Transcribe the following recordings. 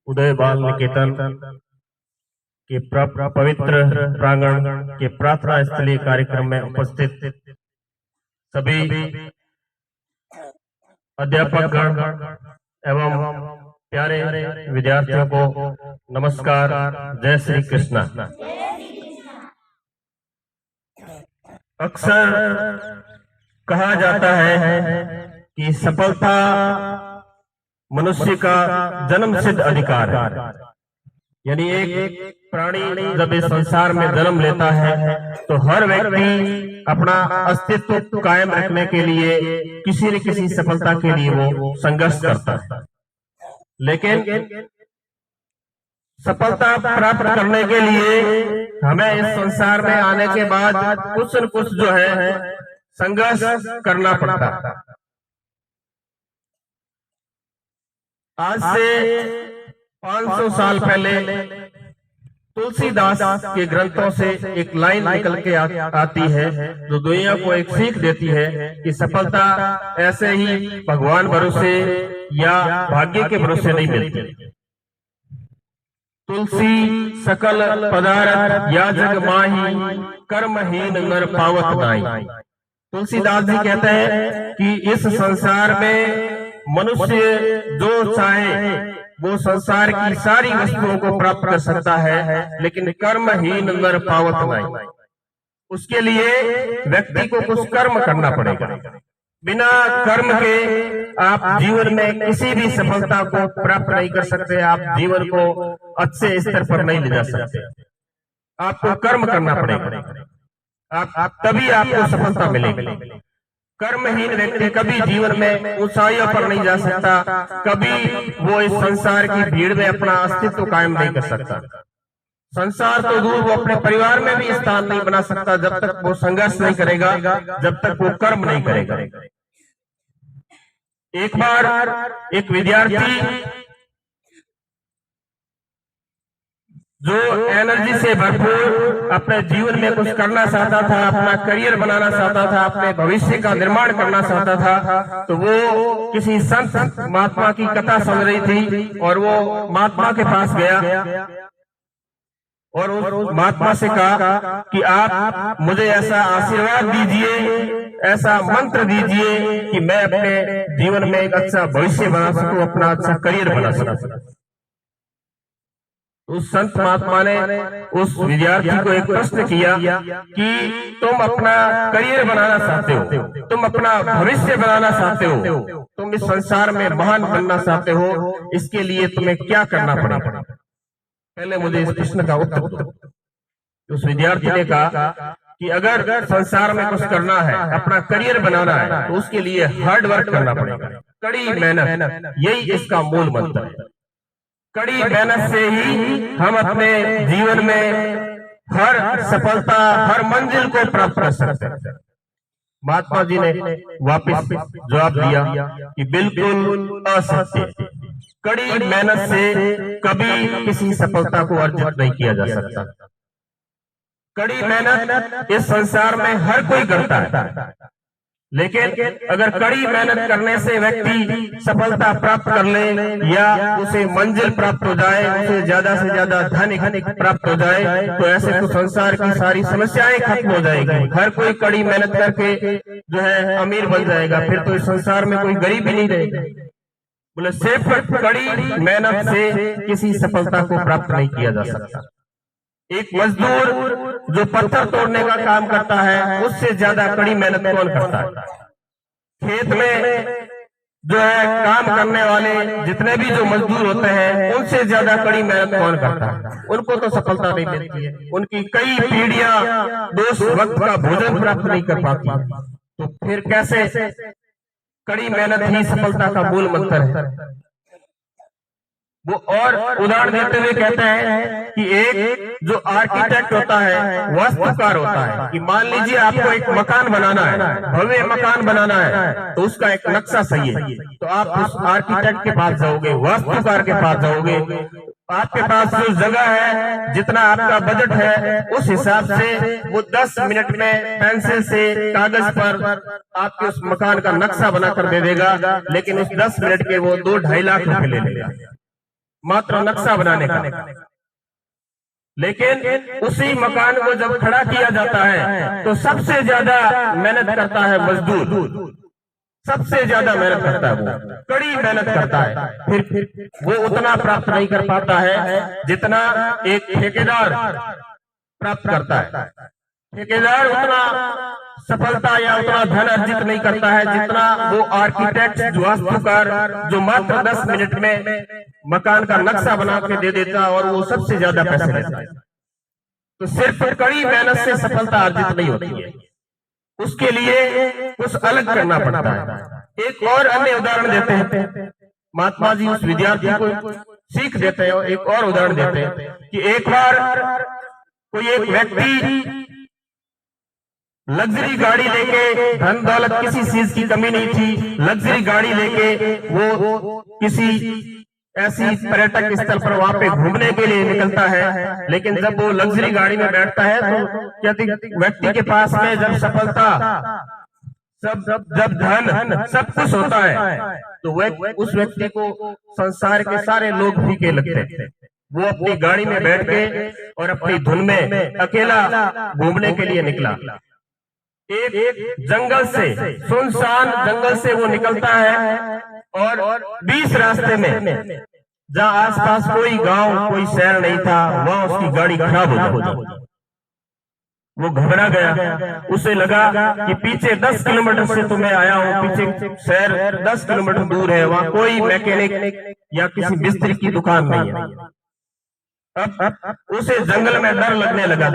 उदय बाल निकेतन के पवित्र प्रांगण के प्रार्थना स्थलीय कार्यक्रम में उपस्थित सभी अध्यापकगण एवं प्यारे विद्यार्थियों को नमस्कार। जय श्री कृष्णा। अक्सर कहा जाता है कि सफलता मनुष्य का जन्म सिद्ध अधिकार है। यानी एक प्राणी जब इस संसार में जन्म लेता है तो हर व्यक्ति अपना अस्तित्व कायम रखने के लिए किसी न किसी सफलता के लिए वो संघर्ष करता है। लेकिन सफलता प्राप्त करने के लिए हमें इस संसार में आने के बाद कुछ न कुछ जो है संघर्ष करना पड़ता है। आज से 500 साल पहले तुलसीदास के ग्रंथों से एक लाइन निकल के आती है जो दुनिया को एक सीख देती है कि सफलता ऐसे ही भगवान भरोसे या भाग्य के भरोसे नहीं मिलती। तुलसी सकल पदार्थ या जग माही, कर्महीन नर पावत नाई। तुलसीदास जी कहते हैं कि इस संसार में मनुष्य जो चाहे वो संसार की सारी वस्तुओं को प्राप्त कर सकता है, लेकिन कर्महीन नर पावत नहीं। उसके लिए व्यक्ति को कुछ कर्म करना पड़ेगा। बिना कर्म के आप जीवन में किसी भी सफलता को प्राप्त नहीं कर सकते। आप जीवन को अच्छे स्तर पर नहीं ले जा सकते। आपको कर्म करना पड़ेगा। आप तभी आपको सफलता मिलेगी। कर्महीन व्यक्ति कभी जीवन में ऊंचाइयों पर नहीं जा सकता। कभी वो इस संसार की भीड़ में अपना अस्तित्व कायम नहीं कर सकता। संसार तो दूर, वो अपने परिवार में भी स्थान नहीं बना सकता जब तक वो संघर्ष नहीं करेगा, जब तक वो कर्म नहीं करेगा। एक बार एक विद्यार्थी जो एनर्जी से भरपूर अपने जीवन में कुछ करना चाहता था, अपना करियर बनाना चाहता था, अपने भविष्य का निर्माण करना चाहता था, तो वो किसी संत महात्मा की कथा सुन रही थी और वो महात्मा के पास गया और उस महात्मा से कहा कि आप मुझे ऐसा आशीर्वाद दीजिए, ऐसा मंत्र दीजिए कि मैं अपने जीवन में एक अच्छा भविष्य बना सकूं, अपना अच्छा करियर बना सकूं। उस संत महात्मा ने उस विद्यार्थी को एक प्रश्न किया कि तुम अपना करियर बनाना चाहते हो, तुम अपना भविष्य बनाना चाहते हो, तुम इस संसार में महान बनना चाहते हो, इसके लिए तुम्हें क्या करना पड़ेगा? पहले मुझे इस प्रश्न का उत्तर दो। उस विद्यार्थी ने कहा कि अगर संसार में कुछ करना है, अपना करियर बनाना है, तो उसके लिए हार्ड वर्क करना पड़ेगा, कड़ी मेहनत। यही इसका मूल मंत्र है। कड़ी मेहनत से ही हम अपने जीवन में हर सफलता, हर मंजिल को प्राप्त कर सकते हैं। महात्मा जी ने वापस जवाब दिया कि बिल्कुल असत्य। कड़ी मेहनत से कभी किसी सफलता को अर्जित नहीं किया जा सकता। कड़ी मेहनत इस संसार में हर कोई करता है, लेकिन अगर कड़ी मेहनत करने से व्यक्ति सफलता प्राप्त कर ले या उसे मंजिल प्राप्त हो जाए, उसे ज्यादा से ज्यादा धन प्राप्त हो जाए, तो ऐसे तो संसार की सारी समस्याएं खत्म हो जाएगी। हर कोई कड़ी मेहनत करके जो है अमीर बन जाएगा, फिर तो इस संसार में कोई गरीब ही नहीं रहेगा। बोले सिर्फ कड़ी मेहनत से किसी सफलता को प्राप्त नहीं किया जा सकता। एक मजदूर जो पत्थर तोड़ने का काम करता है, उससे ज्यादा कड़ी मेहनत कौन करता है? खेत में जो है काम करने वाले जितने भी जो मजदूर होते हैं, उनसे ज्यादा कड़ी मेहनत कौन करता है? उनको तो सफलता नहीं मिलती है। उनकी कई पीढ़ियां उस वक्त का भोजन प्राप्त नहीं कर पाती, तो फिर कैसे? कड़ी मेहनत ही सफलता का मूल मंत्र है। वो और उदाहरण देते हुए कहते हैं कि एक जो आर्किटेक्ट होता है, वास्तुकार होता है, कि मान लीजिए आपको एक मकान बनाना है, भव्य मकान बनाना है, तो उसका एक नक्शा सही है, तो आप उस आर्किटेक्ट के पास जाओगे, वास्तुकार के पास जाओगे। आपके पास जो जगह है, जितना आपका बजट है, उस हिसाब से वो 10 मिनट में पेंसिल से कागज पर आपके उस मकान का नक्शा बनाकर दे देगा, लेकिन उस 10 मिनट के वो 2-2.5 लाख रुपए ले लेगा। मात्र नक्शा बनाने का। लेकिन उसी मकान को जब खड़ा किया जाता है तो सबसे ज्यादा मेहनत करता है मजदूर, सबसे ज्यादा मेहनत करता है, वो कड़ी मेहनत करता है, फिर वो उतना प्राप्त नहीं कर पाता है जितना एक ठेकेदार प्राप्त करता है। ठेकेदार उतना सफलता या उतना धन अर्जित नहीं करता है जितना वो आर्किटेक्ट, जो वास्तुकार, जो मात्र 10 मिनट में मकान का नक्शा बना के दे देता और वो सबसे ज्यादा पैसे लेता है। तो सिर्फ कड़ी मेहनत से सफलता अर्जित नहीं होती है, उसके लिए कुछ अलग करना पड़ता है। एक और अन्य उदाहरण देते हैं, महात्मा जी उस विद्यार्थी को सीख देते हैं और एक और उदाहरण देते हैं कि एक बार कोई एक व्यक्ति लग्जरी गाड़ी लेके, धन दौलत किसी चीज की कमी नहीं थी, लग्जरी गाड़ी लेके वो किसी ऐसी पर्यटक स्थल पर वहां पे घूमने के लिए निकलता है। लेकिन जब वो लग्जरी गाड़ी में बैठता है तो क्या व्यक्ति के पास में जब सफलता, जब धन, सब कुछ होता है तो वह उस व्यक्ति को संसार के सारे लोग फीके लगते हैं। वो अपनी गाड़ी में बैठ के और अपनी धुन में अकेला घूमने के लिए निकला। एक जंगल से, सुनसान जंगल से वो निकलता है और 20 रास्ते में जहाँ आसपास कोई गांव, कोई शहर नहीं था, वहां उसकी गाड़ी खराब हो जाती। वो घबरा गया, उसे लगा कि पीछे 10 किलोमीटर से तो मैं आया हूँ, पीछे शहर 10 किलोमीटर दूर है, वहां कोई मैकेनिक या किसी मिस्त्री की दुकान नहीं है। अब उसे जंगल में डर लगने लगा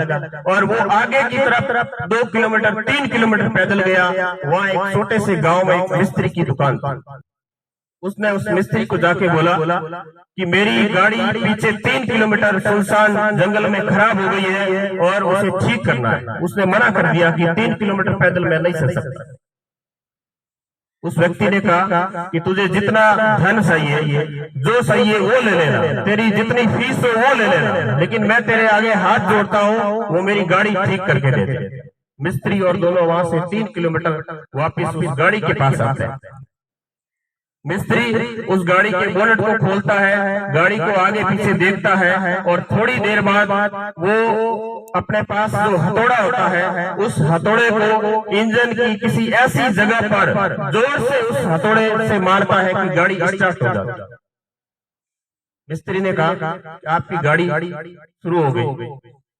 और वो आगे की तरफ 2 किलोमीटर 3 किलोमीटर पैदल गया। वहां एक छोटे से गांव में एक मिस्त्री की दुकान थी। उसने उस मिस्त्री को जाके बोला कि मेरी गाड़ी पीछे 3 किलोमीटर सुनसान जंगल में खराब हो गई है और उसे ठीक करना है। उसने मना कर दिया कि 3 किलोमीटर पैदल मैं नहीं चल सकता। उस व्यक्ति ने कहा कि तुझे जितना धन चाहिए, जो चाहिए वो ले लेना, तेरी जितनी फीस हो वो ले लेना, लेकिन मैं तेरे आगे हाथ जोड़ता हूँ, वो मेरी गाड़ी ठीक करके दे दे। मिस्त्री और दोनों वहां से 3 किलोमीटर वापस उस गाड़ी के पास आते हैं। मिस्त्री उस गाड़ी के बोनट को खोलता है, गाड़ी को आगे पीछे देखता है और थोड़ी देर बाद वो अपने पास जो हथौड़ा होता है, उस हथौड़े को इंजन की किसी ऐसी जगह पर जोर से उस हथौड़े से मारता है कि गाड़ी स्टार्ट हो जाती है। मिस्त्री ने कहा आपकी गाड़ी शुरू हो गई,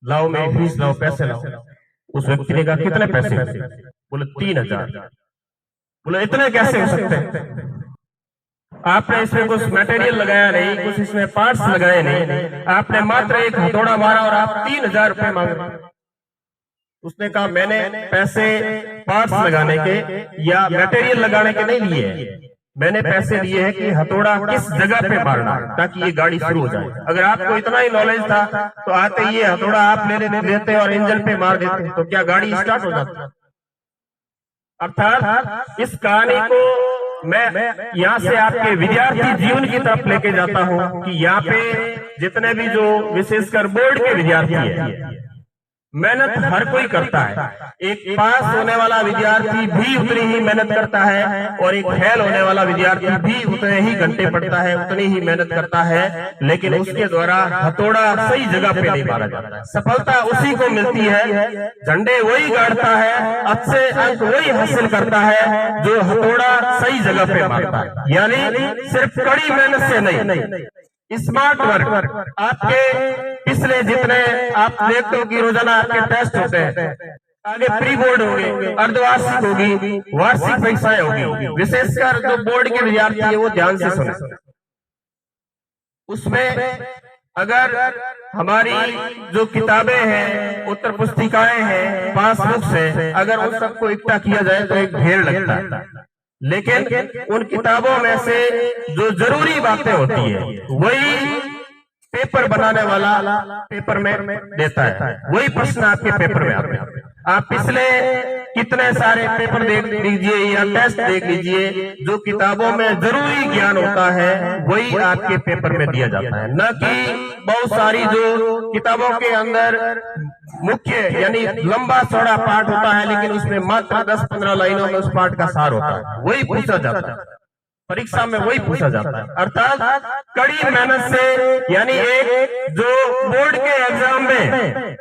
लाओ मेरी फीस लाओ, पैसे लाओ। उस व्यक्ति ने कहा कितने पैसे? बोले 3000। बोले इतने कैसे हो सकते हैं? आपने इसमें कुछ मटेरियल लगाया नहीं, कुछ इसमें पार्ट्स लगाए नहीं, आपने मात्र एक हथौड़ा मारा और आप 3000 रुपए मांगे। उसने कहा मैंने पैसे पार्ट्स लगाने के या मटेरियल लगाने के नहीं लिए, मैंने पैसे लिए हैं कि हथौड़ा किस जगह पे मारना है ताकि ये गाड़ी शुरू हो जाए। अगर आपको इतना ही नॉलेज था तो आते ये हथौड़ा आप लेते और इंजन पे मार देते तो क्या गाड़ी स्टार्ट हो जाती? अर्थात इस कहानी को मैं यहाँ से आपके विद्यार्थी जीवन की तरफ लेके जाता हूँ कि यहाँ पे जितने भी जो विशेषकर बोर्ड के विद्यार्थी है, मेहनत हर कोई करता है। एक पास होने वाला विद्यार्थी भी उतनी ही मेहनत करता है और एक फेल होने वाला विद्यार्थी भी उतने ही घंटे पढ़ता है, उतनी ही मेहनत करता है, लेकिन उसके द्वारा हथौड़ा सही जगह पे नहीं मारा जाता है। सफलता उसी को मिलती है, झंडे वही गाड़ता है, अच्छे अंक वही हासिल करता है जो हथौड़ा सही जगह पे मारता है। यानी सिर्फ कड़ी मेहनत से नहीं, स्मार्ट वर्क। आपके पिछले जितने आप देखते हो कि रोजाना आपके टेस्ट होते हैं, आगे प्री बोर्ड होंगे, अर्धवार्षिक होगी, वार्षिक परीक्षाएं होगी, विशेषकर जो बोर्ड के विद्यार्थी है वो ध्यान से सुने। उसमें अगर हमारी जो किताबें हैं, उत्तर पुस्तिकाएं हैं, पासबुक्स हैं, अगर उन सबको इकट्ठा किया जाए तो एक ढेर लगता है। लेकिन उन किताबों में से जो जरूरी बातें होती है वही पेपर बनाने वाला पेपर में देता है, वही प्रश्न आपके पेपर में आते हैं। आप पिछले कितने सारे पेपर देख लीजिए या टेस्ट देख लीजिए, जो किताबों में जरूरी ज्ञान होता है वही आपके पेपर में दिया जाता है, न कि बहुत सारी जो किताबों के अंदर मुख्य यानी लंबा चौड़ा पाठ होता है लेकिन उसमें मात्र 10-15 लाइनों में उस पाठ का सार होता है, वही पूछा जाता है। परीक्षा में वही पूछा जाता है। अर्थात कड़ी मेहनत से, यानी एक जो बोर्ड के एग्जाम में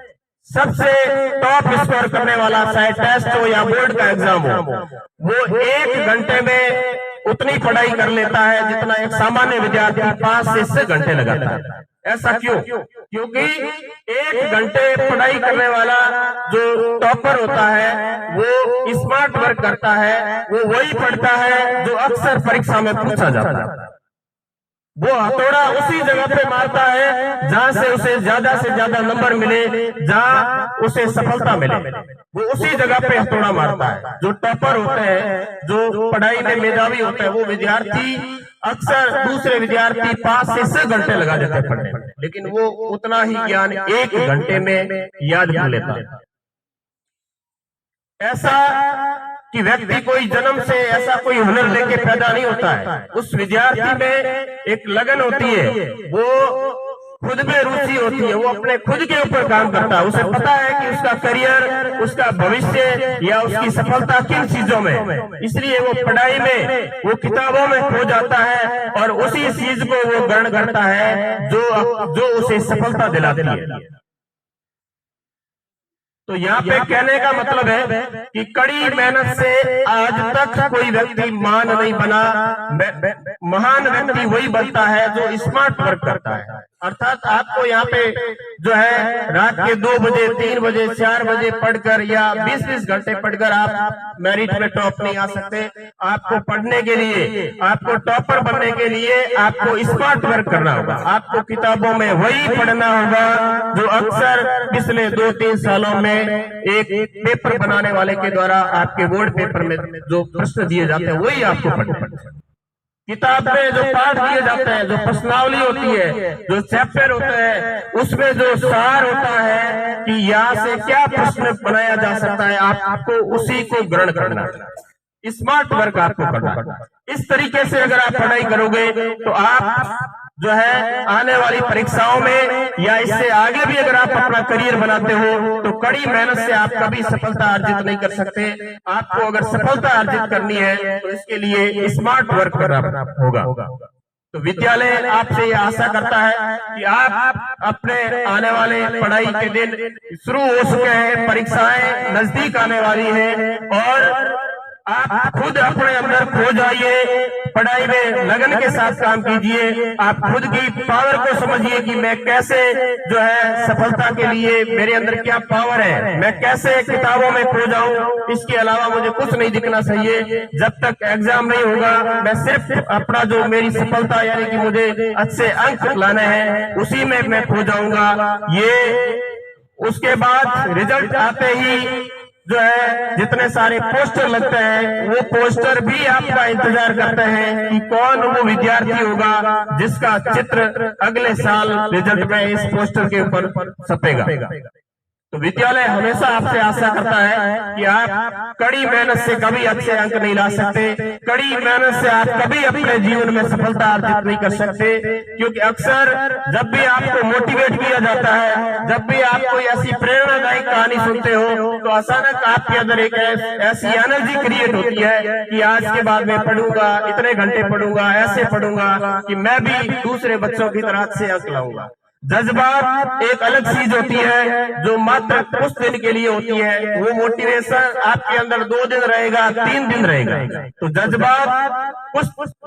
सबसे टॉप स्कोर करने वाला, चाहे टेस्ट हो या बोर्ड का एग्जाम हो, वो 1 घंटे में उतनी पढ़ाई कर लेता है जितना एक सामान्य विद्यार्थी 5 से 6 घंटे लगाता है। ऐसा क्यों? क्योंकि 1 घंटे पढ़ाई करने वाला जो टॉपर होता है वो स्मार्ट वर्क करता है, वो वही पढ़ता है जो अक्सर परीक्षा में पूछा जाता है। वो हथौड़ा उसी जगह पे मारता है जहां से उसे ज्यादा से ज्यादा नंबर मिले, जहां उसे सफलता मिले, वो उसी जगह पे हथौड़ा मारता है। जो टॉपर होते हैं, जो पढ़ाई में मेधावी होते हैं, वो विद्यार्थी अक्सर दूसरे विद्यार्थी 5 से 6 घंटे लगा देते हैं पढ़ने में, लेकिन वो उतना ही ज्ञान 1 घंटे में याद कर लेता है। ऐसा कि व्यक्ति कोई जन्म से ऐसा कोई हुनर लेके पैदा नहीं होता है। उस विद्यार्थी में एक लगन होती है, वो खुद में रुचि होती है, वो अपने खुद के ऊपर काम करता है। उसे पता है कि उसका करियर, उसका भविष्य या उसकी सफलता किन चीजों में, इसलिए वो पढ़ाई में, वो किताबों में खो जाता है और उसी चीज को वो ग्रहण करता है जो उसे सफलता दिलाती है। तो यहाँ पे कहने का मतलब है कि कड़ी मेहनत से आज तक कोई व्यक्ति महान नहीं बना। महान व्यक्ति वही बनता है जो स्मार्ट वर्क करता है। अर्थात आपको यहाँ पे जो है रात के 2 बजे, 3 बजे, 4 बजे पढ़कर या 20-20 घंटे पढ़कर आप मेरिट में टॉप नहीं आ सकते। आपको पढ़ने के लिए, आपको टॉपर बनने के लिए आपको स्मार्ट वर्क करना होगा। आपको किताबों में वही पढ़ना होगा जो अक्सर पिछले 2-3 सालों में एक पेपर बनाने वाले के द्वारा आपके बोर्ड पेपर में जो प्रश्न दिए जाते हैं वही आपको पढ़ना है। किताब में जो पाठ दिए जाते हैं, जो प्रश्नावली होती है, जो चैप्टर होते हैं, उसमें जो सार होता है कि यहाँ से क्या प्रश्न बनाया जा सकता है, आपको उसी को ग्रहण करना है। स्मार्ट वर्क आपको करना है। इस तरीके से अगर आप पढ़ाई करोगे तो आप जो है आने वाली परीक्षाओं में या इससे आगे भी अगर आप अपना करियर बनाते हो तो कड़ी मेहनत से आप कभी सफलता अर्जित नहीं कर सकते। आपको अगर सफलता अर्जित करनी है तो इसके लिए स्मार्ट वर्क करना होगा। तो विद्यालय आपसे ये आशा करता है कि आप अपने आने वाले पढ़ाई के दिन शुरू हो चुके हैं, परीक्षाएं नजदीक आने वाली है और आप खुद अपने अंदर खो जाइए, पढ़ाई में लगन के साथ काम कीजिए। आप खुद की पावर को समझिए कि मैं कैसे जो है सफलता के लिए मेरे अंदर क्या पावर है, मैं कैसे किताबों में खो जाऊं, इसके अलावा मुझे कुछ नहीं दिखना चाहिए। जब तक एग्जाम नहीं होगा मैं सिर्फ अपना जो मेरी सफलता यानी कि मुझे अच्छे अंक लाने हैं उसी में मैं खो जाऊंगा। ये उसके बाद रिजल्ट आते ही जो है जितने सारे पोस्टर लगते हैं वो पोस्टर भी आपका इंतजार करते हैं कि कौन वो विद्यार्थी होगा जिसका चित्र अगले साल रिजल्ट में इस पोस्टर के ऊपर छपेगा। तो विद्यालय हमेशा आपसे आशा करता है कि आप कड़ी मेहनत से कभी अच्छे अंक नहीं ला सकते, कड़ी मेहनत से आप कभी अपने जीवन में सफलता अर्जित नहीं कर सकते। क्योंकि अक्सर जब भी आपको मोटिवेट किया जाता है, जब भी आप कोई ऐसी प्रेरणादायक कहानी सुनते हो तो अचानक आपके अंदर एक ऐसी एनर्जी क्रिएट होती है कि आज के बाद मैं पढ़ूंगा, इतने घंटे पढ़ूंगा, ऐसे पढ़ूंगा कि मैं भी दूसरे बच्चों की तरह अच्छे अंक लाऊंगा। जज्बात एक अलग चीज होती है जो मात्र कुछ दिन के लिए होती है। वो मोटिवेशन आपके अंदर 2 दिन रहेगा, 3 दिन रहेगा। तो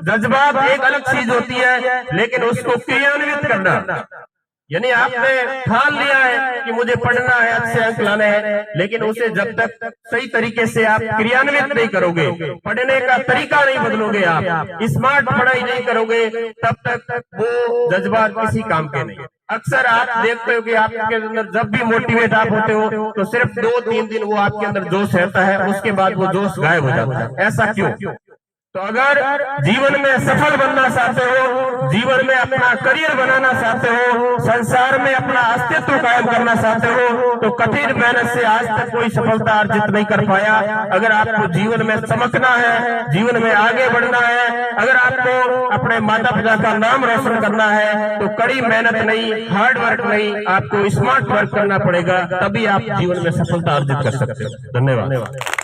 जज्बात एक अलग चीज होती है, लेकिन उसको क्रियान्वित करना, यानी आपने ठान लिया है कि मुझे पढ़ना है, अच्छे अंक लाने हैं, लेकिन उसे जब तक सही तरीके से आप क्रियान्वित नहीं करोगे, पढ़ने का तरीका नहीं बदलोगे, आप स्मार्ट पढ़ाई नहीं करोगे, तब तक वो जज्बात किसी काम के नहीं। अक्सर आप देखते हो कि आपके अंदर जब भी मोटिवेट आप होते हो तो सिर्फ 2-3 दिन वो आपके अंदर जोश रहता है, उसके बाद वो जोश गायब हो जाता है। ऐसा क्यों? तो अगर जीवन में सफल बनना चाहते हो, जीवन में अपना करियर बनाना चाहते हो, संसार में अपना अस्तित्व कायम करना चाहते हो तो कठिन मेहनत से आज तक कोई सफलता अर्जित नहीं कर पाया। अगर आपको जीवन में चमकना है, जीवन में आगे बढ़ना है, अगर आपको अपने माता पिता का नाम रोशन करना है तो कड़ी मेहनत नहीं, हार्ड वर्क नहीं, आपको स्मार्ट वर्क करना पड़ेगा, तभी आप जीवन में सफलता अर्जित कर सकते हो। धन्यवाद।